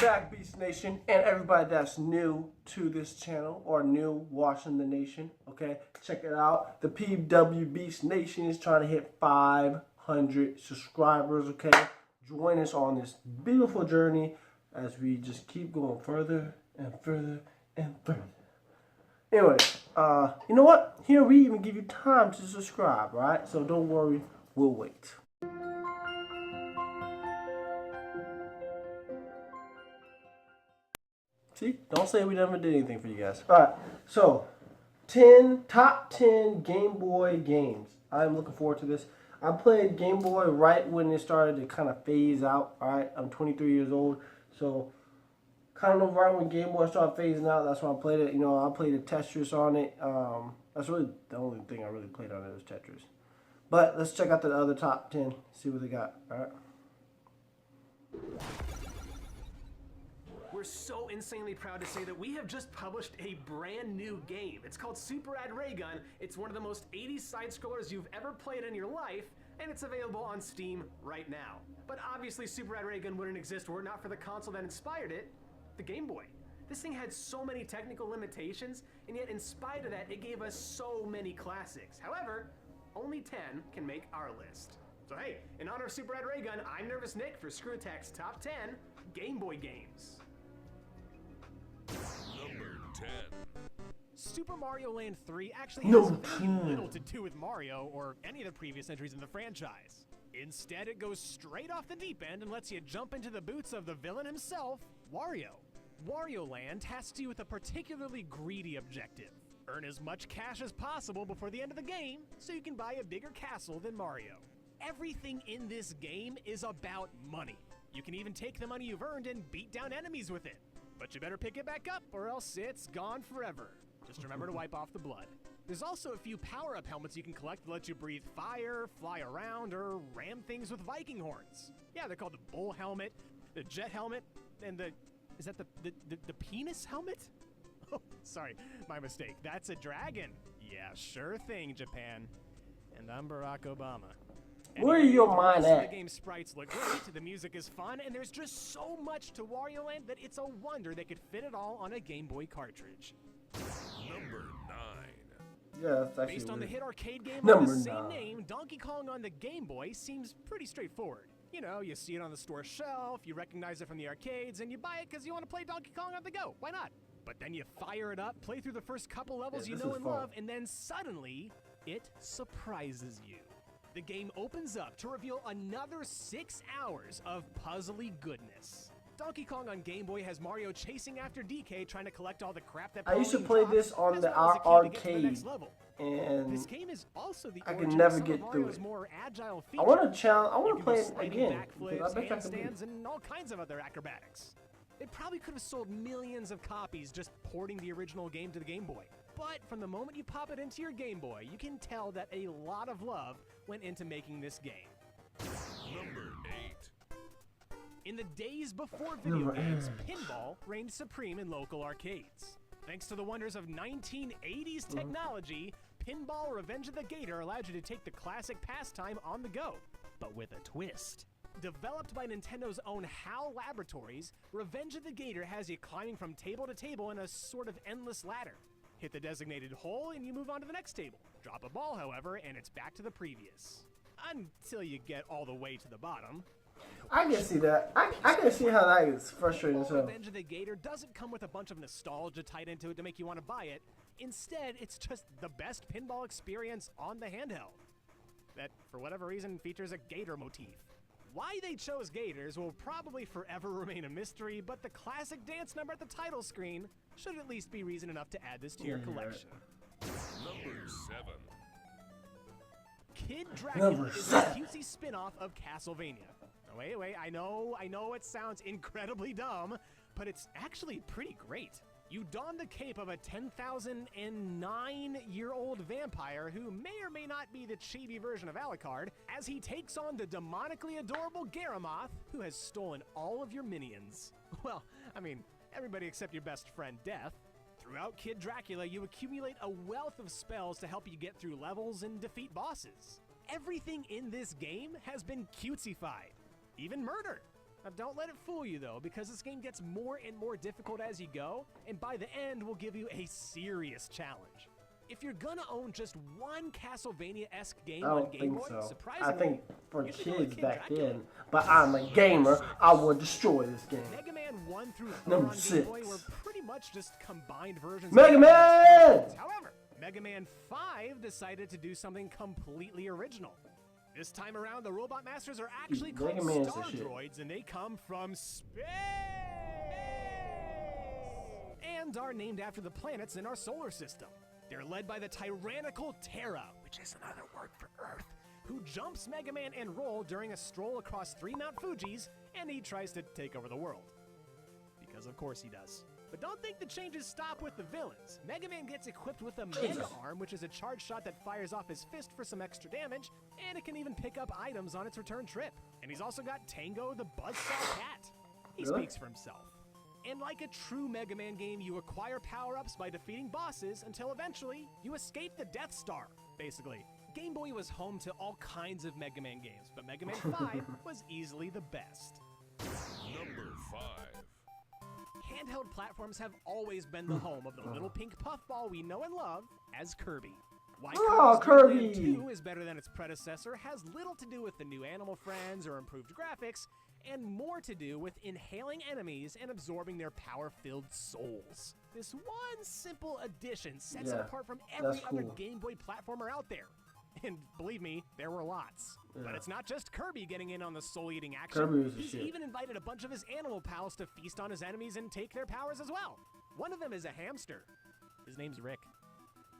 back, Beast Nation, and everybody that's new to this channel or new watching the nation. Okay, check it out. The PWBeast Nation is trying to hit 500 subscribers. Okay, join us on this beautiful journey as we just keep going further and further and further. Anyway, you know what? Here we even give you time to subscribe, right? So don't worry, we'll wait. See, don't say we never did anything for you guys. All right, so top 10 Game Boy games. I'm looking forward to this. I played Game Boy right when it started to kind of phase out. All right, I'm 23 years old, so kind of right when Game Boy started phasing out. That's when I played it. You know, I played a Tetris on it. That's really the only thing I really played on it was Tetris. But let's check out the other top 10. See what they got. All right. We're so insanely proud to say that we have just published a brand new game. It's called Super Rad Raygun. It's one of the most 80s side-scrollers you've ever played in your life, and it's available on Steam right now. But obviously Super Rad Raygun wouldn't exist were it not for the console that inspired it, the Game Boy. This thing had so many technical limitations, and yet in spite of that, it gave us so many classics. However, only 10 can make our list. So hey, in honor of Super Rad Raygun, I'm Nervous Nick for Screw Attack's Top 10 Game Boy Games. Number 10. Super Mario Land 3 actually has very little to do with Mario or any of the previous entries in the franchise. Instead, it goes straight off the deep end and lets you jump into the boots of the villain himself, Wario. Wario Land tasks you with a particularly greedy objective. Earn as much cash as possible before the end of the game so you can buy a bigger castle than Mario. Everything in this game is about money. You can even take the money you've earned and beat down enemies with it. But you better pick it back up or else it's gone forever. Just remember to wipe off the blood. There's also a few power-up helmets you can collect that let you breathe fire, fly around, or ram things with Viking horns. Yeah, they're called the bull helmet, the jet helmet, and is that the penis helmet? Oh, sorry, my mistake. That's a dragon. Yeah, sure thing, Japan. And I'm Barack Obama. Where are your mind at? The game sprites look great, the music is fun, and there's just so much to Wario Land that it's a wonder they could fit it all on a Game Boy cartridge. Number 9. Yeah, that's actually Based on the weird. hit arcade game Number with the same 9. name, Donkey Kong on the Game Boy seems pretty straightforward. You know, you see it on the store shelf, you recognize it from the arcades, and you buy it because you want to play Donkey Kong on the go. Why not? But then you fire it up, play through the first couple levels you know and love, and then suddenly, it surprises you. The game opens up to reveal another 6 hours of puzzly goodness. Donkey Kong on Game Boy has Mario chasing after DK trying to collect all the crap that I used to Pauline play dropped, this on as the well as a kid to get to the arcade, next level. and This game is also the I could origin never of some get of through Mario's it. more agile I want features. to challenge. I You want to can play do it sliding again because I backflips, bet I can do it. handstands, and all kinds of other acrobatics. It probably could have sold millions of copies just porting the original game to the Game Boy. But from the moment you pop it into your Game Boy, you can tell that a lot of love went into making this game. Number 8. In the days before video games, pinball reigned supreme in local arcades. Thanks to the wonders of 1980s technology, Pinball Revenge of the Gator allowed you to take the classic pastime on the go, but with a twist. Developed by Nintendo's own HAL Laboratories, Revenge of the Gator has you climbing from table to table in a sort of endless ladder. Hit the designated hole and you move on to the next table. Drop a ball, however, and it's back to the previous. Until you get all the way to the bottom. I can see that. I can see how that is frustrating. So Revenge of the Gator doesn't come with a bunch of nostalgia tied into it to make you want to buy it. Instead, it's just the best pinball experience on the handheld. That, for whatever reason, features a gator motif. Why they chose gators will probably forever remain a mystery, but the classic dance number at the title screen should at least be reason enough to add this to your collection. Number 7. Kid Dracula is a cutesy spin-off of Castlevania. Oh, wait, I know it sounds incredibly dumb, but it's actually pretty great. You don the cape of a 10,009-year-old vampire who may or may not be the chibi version of Alucard, as he takes on the demonically adorable Garamoth, who has stolen all of your minions. Well, I mean, everybody except your best friend, Death. Throughout Kid Dracula, you accumulate a wealth of spells to help you get through levels and defeat bosses. Everything in this game has been cutesified, even murder. Now, don't let it fool you, though, because this game gets more and more difficult as you go, and by the end will give you a serious challenge. If you're gonna own just one Castlevania-esque game I on don't Game think Boy, so. surprisingly, I think for you should go with kids Kid back Dracula. then, but I'm a gamer, I would destroy this game. Mega Man 1 through 4 Number on Game 6. Boy were pretty much just combined versions Mega of Man! However, Mega Man 5 decided to do something completely original. This time around, the Robot Masters are actually Dude, called Mega Man's the Star shit. Droids, and they come from space! And are named after the planets in our solar system. They're led by the tyrannical Terra, which is another word for Earth, who jumps Mega Man and Roll during a stroll across 3 Mount Fujis, and he tries to take over the world. Because of course he does. But don't think the changes stop with the villains. Mega Man gets equipped with a Mega Arm, which is a charge shot that fires off his fist for some extra damage, and it can even pick up items on its return trip. And he's also got Tango the Buzzsaw Cat. He Really? speaks for himself. And like a true Mega Man game, you acquire power-ups by defeating bosses until eventually you escape the Death Star, basically. Game Boy was home to all kinds of Mega Man games, but Mega Man 5 was easily the best. Number 5. Handheld platforms have always been the home of the little pink puffball we know and love as Kirby. Why Oh, Kirby's Dream Kirby! Land 2 is better than its predecessor has little to do with the new animal friends or improved graphics, and more to do with inhaling enemies and absorbing their power-filled souls. This one simple addition sets it Yeah, apart from every that's other cool. Game Boy platformer out there. And believe me, there were lots. But Yeah. it's not just Kirby getting in on the soul-eating action. Kirby was the He's shit. even invited a bunch of his animal pals to feast on his enemies and take their powers as well. One of them is a hamster. His name's Rick.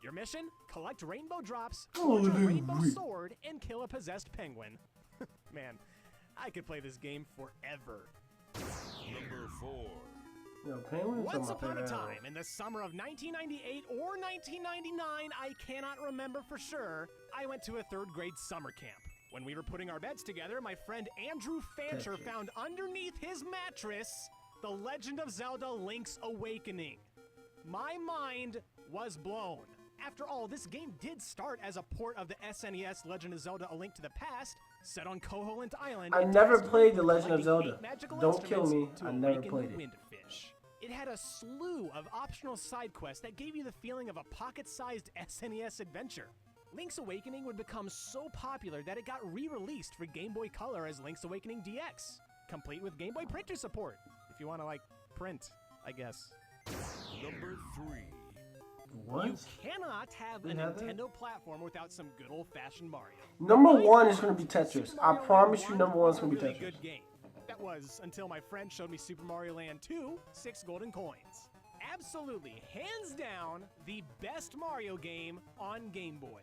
Your mission? Collect rainbow drops, forge a rainbow sword, and kill a possessed penguin. Man, I could play this game forever. Number 4. Yo, penguins are Once my upon a favorite time, animal. in the summer of 1998 or 1999, I cannot remember for sure, I went to a 3rd grade summer camp. When we were putting our beds together, my friend Andrew Fancher Tetris. found underneath his mattress The Legend of Zelda Link's Awakening. My mind was blown. After all, this game did start as a port of the SNES Legend of Zelda A Link to the Past, set on Koholint Island. I and never tasked played with The Legend of collecting Zelda. 8 magical Don't kill me, instruments to I never awaken played the it. Windfish. It had a slew of optional side quests that gave you the feeling of a pocket-sized SNES adventure. Link's Awakening would become so popular that it got re-released for Game Boy Color as Link's Awakening DX, complete with Game Boy printer support, if you want to, like, print, I guess. Number 3. What? You cannot have a They have that? Nintendo platform without some good old-fashioned Mario. Number I 1 is thought going to be Tetris. Super I Mario promise Land you, number 1 is was going a to be really Tetris. good game. That was until my friend showed me Super Mario Land 2, 6 golden coins. Absolutely, hands down, the best Mario game on Game Boy.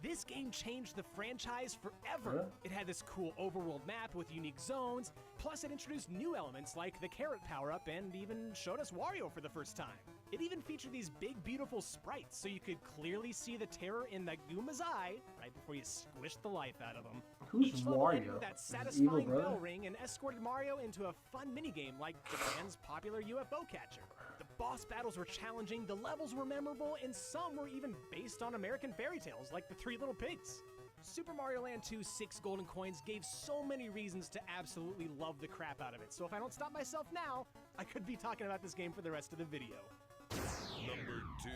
This game changed the franchise forever. Yeah. It had this cool overworld map with unique zones, plus it introduced new elements like the carrot power-up and even showed us Wario for the first time. It even featured these big, beautiful sprites so you could clearly see the terror in the Goombas eye right before you squished the life out of them. Who's Each level ended Wario? with that His evil satisfying brother? bell ring and escorted Mario into a fun minigame like Japan's popular UFO catcher. The boss battles were challenging, the levels were memorable, and some were even based on American fairy tales like the Three Little Pigs. Super Mario Land 2's 6 golden coins gave so many reasons to absolutely love the crap out of it, so if I don't stop myself now, I could be talking about this game for the rest of the video. Number 2.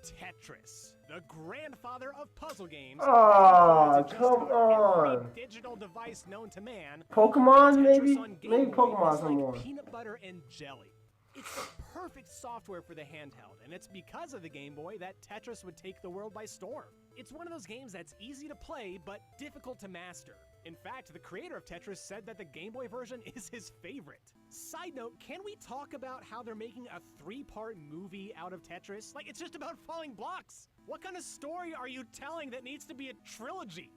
Tetris, the grandfather of puzzle games. Aw, Just come about every on. digital device known to man. Pokemon, Tetris maybe? on Game Maybe Boy Pokemon's is no like more. peanut butter and jelly. It's the perfect software for the handheld, and it's because of the Game Boy that Tetris would take the world by storm. It's one of those games that's easy to play, but difficult to master. In fact, the creator of Tetris said that the Game Boy version is his favorite. Side note, can we talk about how they're making a 3-part movie out of Tetris? Like, it's just about falling blocks. What kind of story are you telling that needs to be a trilogy?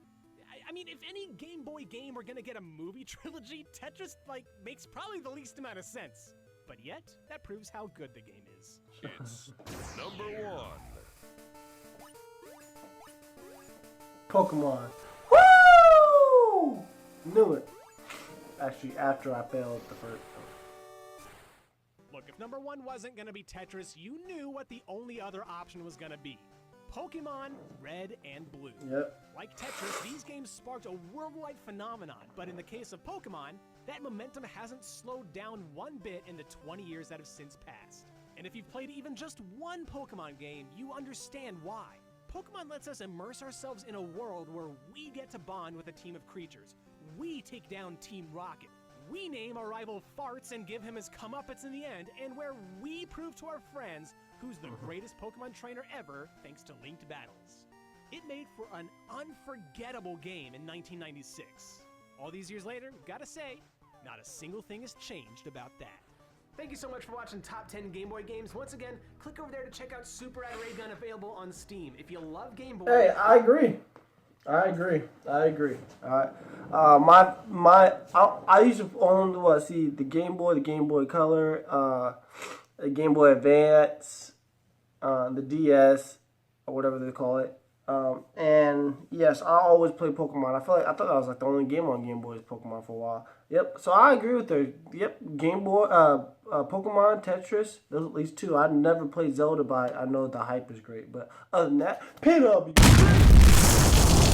I mean, if any Game Boy game were gonna get a movie trilogy, Tetris, like, makes probably the least amount of sense. But yet, that proves how good the game is. It's number 1. Pokemon. Woo! Knew it. Actually, after I failed the first. Look, if number 1 wasn't gonna be Tetris, you knew what the only other option was gonna be. Pokemon Red and Blue. Yep. Like Tetris, these games sparked a worldwide phenomenon, but in the case of Pokemon, that momentum hasn't slowed down one bit in the 20 years that have since passed. And if you've played even just one Pokemon game, you understand why. Pokemon lets us immerse ourselves in a world where we get to bond with a team of creatures. We take down Team Rocket. We name our rival Farts and give him his comeuppance in the end, and where we prove to our friends who's the greatest Pokemon trainer ever thanks to linked battles. It made for an unforgettable game in 1996. All these years later, gotta say, not a single thing has changed about that. Thank you so much for watching Top 10 Game Boy Games. Once again, click over there to check out Super Rad Ray Gun, available on Steam. If you love Game Boy... Hey, I agree. All right. I used to own the Game Boy, the Game Boy Color, the Game Boy Advance, the DS, or whatever they call it. And yes, I always play Pokemon. I thought that was like the only game on Game Boy is Pokemon for a while. Yep. So I agree with her. Yep. Game Boy, Pokemon, Tetris. These two. I never played Zelda, but I know the hype is great. But other than that, PWBeast.